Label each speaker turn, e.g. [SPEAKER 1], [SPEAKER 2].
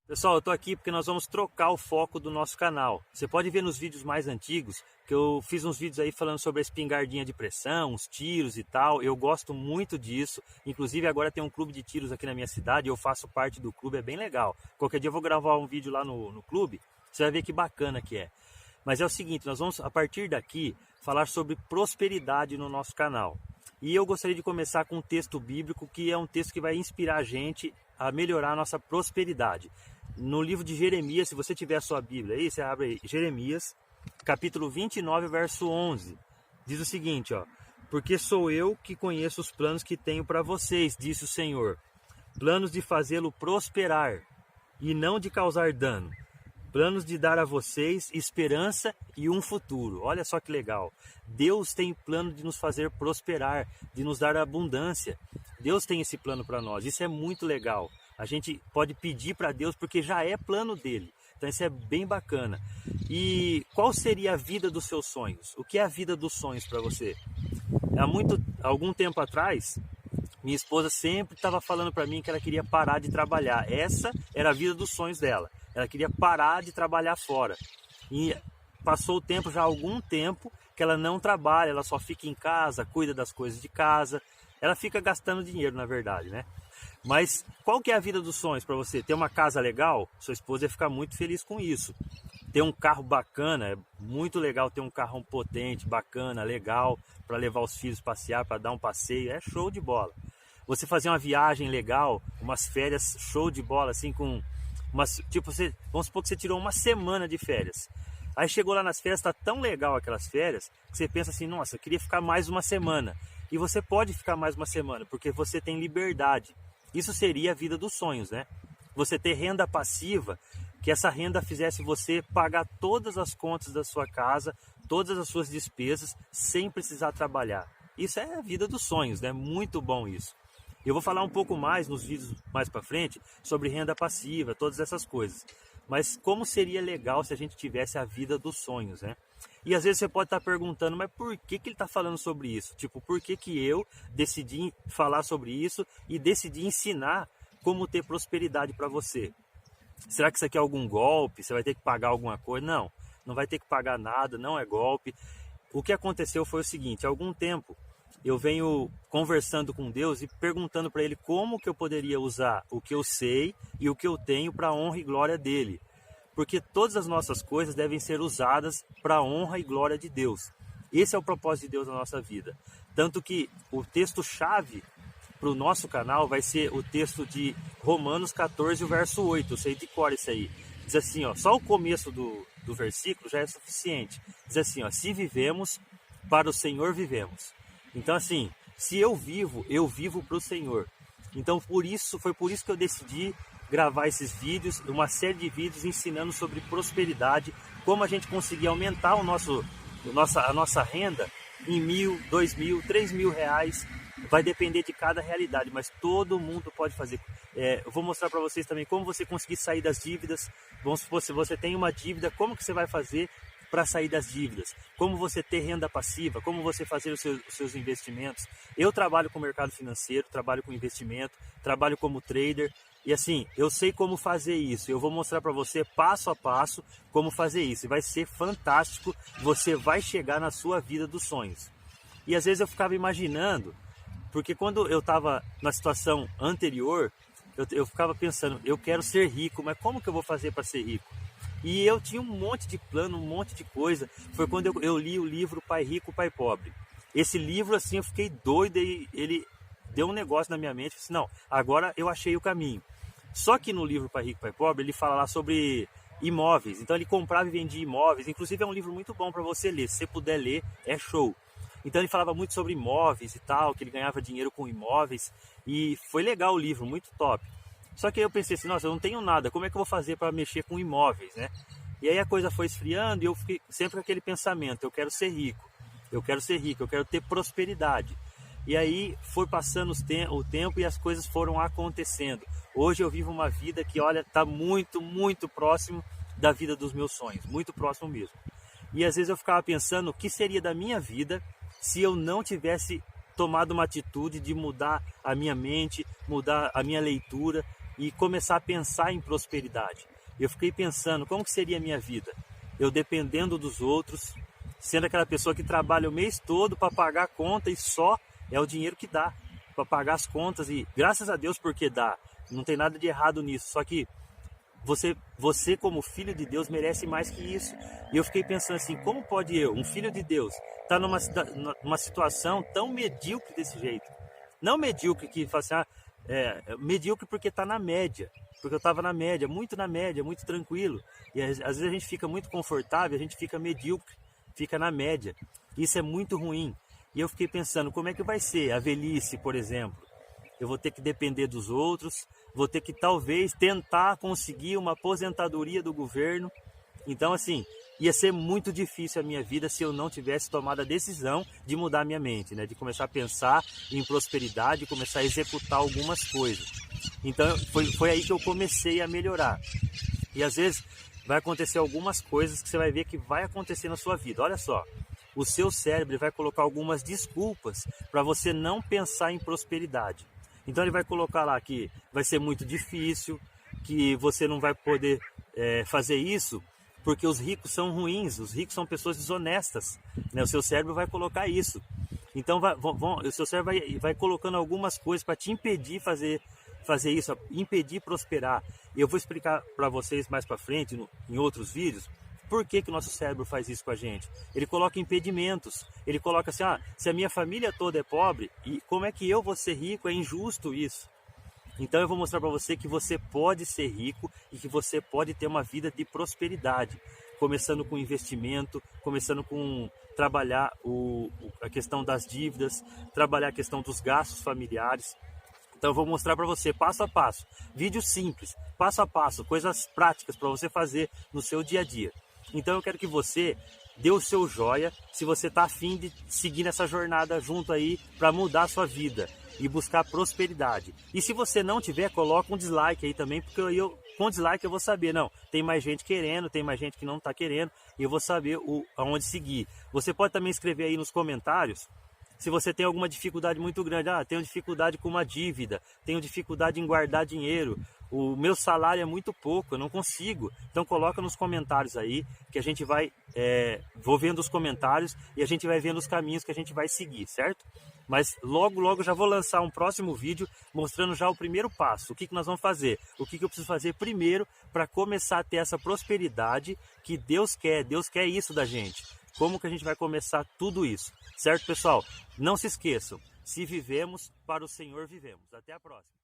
[SPEAKER 1] Pessoal, eu tô aqui porque nós vamos trocar o foco do nosso canal. Você pode ver nos vídeos mais antigos que eu fiz uns vídeos aí falando sobre a espingardinha de pressão, os tiros e tal. Eu gosto muito disso. Inclusive agora tem um clube de tiros aqui na minha cidade, eu faço parte do clube, é bem legal. Qualquer dia eu vou gravar um vídeo lá no clube, você vai ver que bacana que é. Mas é o seguinte, nós vamos a partir daqui falar sobre prosperidade no nosso canal. E eu gostaria de começar com um texto bíblico que é um texto que vai inspirar a gente a melhorar a nossa prosperidade. No livro de Jeremias, se você tiver a sua Bíblia aí, você abre aí, Jeremias, capítulo 29, verso 11. Diz o seguinte, ó: porque sou eu que conheço os planos que tenho para vocês, disse o Senhor. Planos de fazê-lo prosperar e não de causar dano. Planos de dar a vocês esperança e um futuro. Olha só que legal. Deus tem plano de nos fazer prosperar, de nos dar abundância. Deus tem esse plano para nós. Isso é muito legal. A gente pode pedir para Deus porque já é plano dele. Então isso é bem bacana. E qual seria a vida dos seus sonhos? O que é a vida dos sonhos para você? Algum tempo atrás, minha esposa sempre estava falando para mim que ela queria parar de trabalhar. Essa era a vida dos sonhos dela. Ela queria parar de trabalhar fora. E passou o tempo, já há algum tempo, que ela não trabalha, ela só fica em casa, cuida das coisas de casa. Ela fica gastando dinheiro, na verdade, né? Mas qual que é a vida dos sonhos para você? Ter uma casa legal? Sua esposa ia ficar muito feliz com isso. Ter um carro bacana, é muito legal ter um carrão potente, bacana, legal, para levar os filhos passear, para dar um passeio, é show de bola. Você fazer uma viagem legal, umas férias show de bola, assim, com umas, tipo, vamos supor que você tirou uma semana de férias. Aí chegou lá nas férias, tá tão legal aquelas férias, que você pensa assim, nossa, eu queria ficar mais uma semana. E você pode ficar mais uma semana, porque você tem liberdade. Isso seria a vida dos sonhos, né? Você ter renda passiva, que essa renda fizesse você pagar todas as contas da sua casa, todas as suas despesas, sem precisar trabalhar. Isso é a vida dos sonhos, né? Muito bom isso. Eu vou falar um pouco mais nos vídeos mais para frente sobre renda passiva, todas essas coisas. Mas como seria legal se a gente tivesse a vida dos sonhos, né? E às vezes você pode estar perguntando, mas por que ele está falando sobre isso? Tipo, por que eu decidi falar sobre isso e decidi ensinar como ter prosperidade para você? Será que isso aqui é algum golpe? Você vai ter que pagar alguma coisa? Não, não vai ter que pagar nada, não é golpe. O que aconteceu foi o seguinte, há algum tempo eu venho conversando com Deus e perguntando para Ele como que eu poderia usar o que eu sei e o que eu tenho para a honra e glória dEle. Porque todas as nossas coisas devem ser usadas para a honra e glória de Deus. Esse é o propósito de Deus na nossa vida. Tanto que o texto-chave para o nosso canal vai ser o texto de Romanos 14, o verso 8. Eu sei de cor isso aí. Diz assim, ó, só o começo do versículo já é suficiente. Diz assim, ó, se vivemos, para o Senhor vivemos. Então assim, se eu vivo para o Senhor. Então foi por isso que eu decidi gravar esses vídeos, uma série de vídeos ensinando sobre prosperidade, como a gente conseguir aumentar a nossa renda em 1.000, 2.000, 3.000 reais. Vai depender de cada realidade, mas todo mundo pode fazer. Eu vou mostrar para vocês também como você conseguir sair das dívidas. Vamos supor, se você tem uma dívida, como que você vai fazer para sair das dívidas? Como você ter renda passiva? Como você fazer os seus investimentos? Eu trabalho com o mercado financeiro, trabalho com investimento, trabalho como trader. E assim, eu sei como fazer isso. Eu vou mostrar para você passo a passo como fazer isso. E vai ser fantástico. Você vai chegar na sua vida dos sonhos. E às vezes eu ficava imaginando, porque quando eu estava na situação anterior, eu ficava pensando, eu quero ser rico, mas como que eu vou fazer para ser rico? E eu tinha um monte de plano, um monte de coisa. Foi quando eu li o livro Pai Rico, Pai Pobre. Esse livro, assim, eu fiquei doido e ele deu um negócio na minha mente. Eu disse, não, agora eu achei o caminho. Só que no livro Pai Rico, Pai Pobre, ele fala lá sobre imóveis. Então ele comprava e vendia imóveis. Inclusive é um livro muito bom para você ler. Se você puder ler, é show. Então ele falava muito sobre imóveis e tal, que ele ganhava dinheiro com imóveis. E foi legal o livro, muito top. Só que aí eu pensei assim, nossa, eu não tenho nada, como é que eu vou fazer para mexer com imóveis, né? E aí a coisa foi esfriando e eu fiquei sempre com aquele pensamento, eu quero ser rico, eu quero ser rico, eu quero ter prosperidade. E aí foi passando o tempo e as coisas foram acontecendo. Hoje eu vivo uma vida que, olha, está muito, muito próximo da vida dos meus sonhos, muito próximo mesmo. E às vezes eu ficava pensando o que seria da minha vida se eu não tivesse tomado uma atitude de mudar a minha mente, mudar a minha leitura, e começar a pensar em prosperidade. Eu fiquei pensando, como que seria a minha vida? Eu dependendo dos outros, sendo aquela pessoa que trabalha o mês todo para pagar a conta e só é o dinheiro que dá para pagar as contas, e graças a Deus porque dá, não tem nada de errado nisso, só que você como filho de Deus merece mais que isso. E eu fiquei pensando assim, como pode eu, um filho de Deus, estar numa situação tão medíocre desse jeito? Não medíocre que fala assim, medíocre porque está na média, porque eu estava na média, muito tranquilo, e às vezes a gente fica muito confortável, a gente fica medíocre, fica na média, isso é muito ruim. E eu fiquei pensando, como é que vai ser a velhice, por exemplo? Eu vou ter que depender dos outros, vou ter que talvez tentar conseguir uma aposentadoria do governo. Então assim, ia ser muito difícil a minha vida se eu não tivesse tomado a decisão de mudar a minha mente, né? De começar a pensar em prosperidade, começar a executar algumas coisas. Então foi aí que eu comecei a melhorar. E às vezes vai acontecer algumas coisas que você vai ver que vai acontecer na sua vida. Olha só, o seu cérebro vai colocar algumas desculpas para você não pensar em prosperidade. Então ele vai colocar lá que vai ser muito difícil, que você não vai poder fazer isso porque os ricos são ruins, os ricos são pessoas desonestas, né? O seu cérebro vai colocar isso. Então o seu cérebro vai colocando algumas coisas para te impedir fazer isso, impedir prosperar. E eu vou explicar para vocês mais para frente, em outros vídeos, por que o nosso cérebro faz isso com a gente. Ele coloca impedimentos, ele coloca assim, se a minha família toda é pobre, e como é que eu vou ser rico? É injusto isso. Então eu vou mostrar para você que você pode ser rico e que você pode ter uma vida de prosperidade, começando com investimento, começando com trabalhar a questão das dívidas, trabalhar a questão dos gastos familiares. Então eu vou mostrar para você passo a passo, vídeos simples, passo a passo, coisas práticas para você fazer no seu dia a dia. Então eu quero que você dê o seu joia se você está afim de seguir nessa jornada junto aí para mudar a sua vida e buscar prosperidade. E se você não tiver, coloca um dislike aí também, porque com dislike eu vou saber, não, tem mais gente querendo, tem mais gente que não está querendo, e eu vou saber aonde seguir. Você pode também escrever aí nos comentários se você tem alguma dificuldade muito grande. Tenho dificuldade com uma dívida, tenho dificuldade em guardar dinheiro, o meu salário é muito pouco, eu não consigo. Então coloca nos comentários aí, que a gente vai, vou vendo os comentários e a gente vai vendo os caminhos que a gente vai seguir, certo? Mas logo já vou lançar um próximo vídeo mostrando já o primeiro passo, o que nós vamos fazer, o que eu preciso fazer primeiro para começar a ter essa prosperidade que Deus quer isso da gente. Como que a gente vai começar tudo isso, certo, pessoal? Não se esqueçam, se vivemos, para o Senhor vivemos. Até a próxima.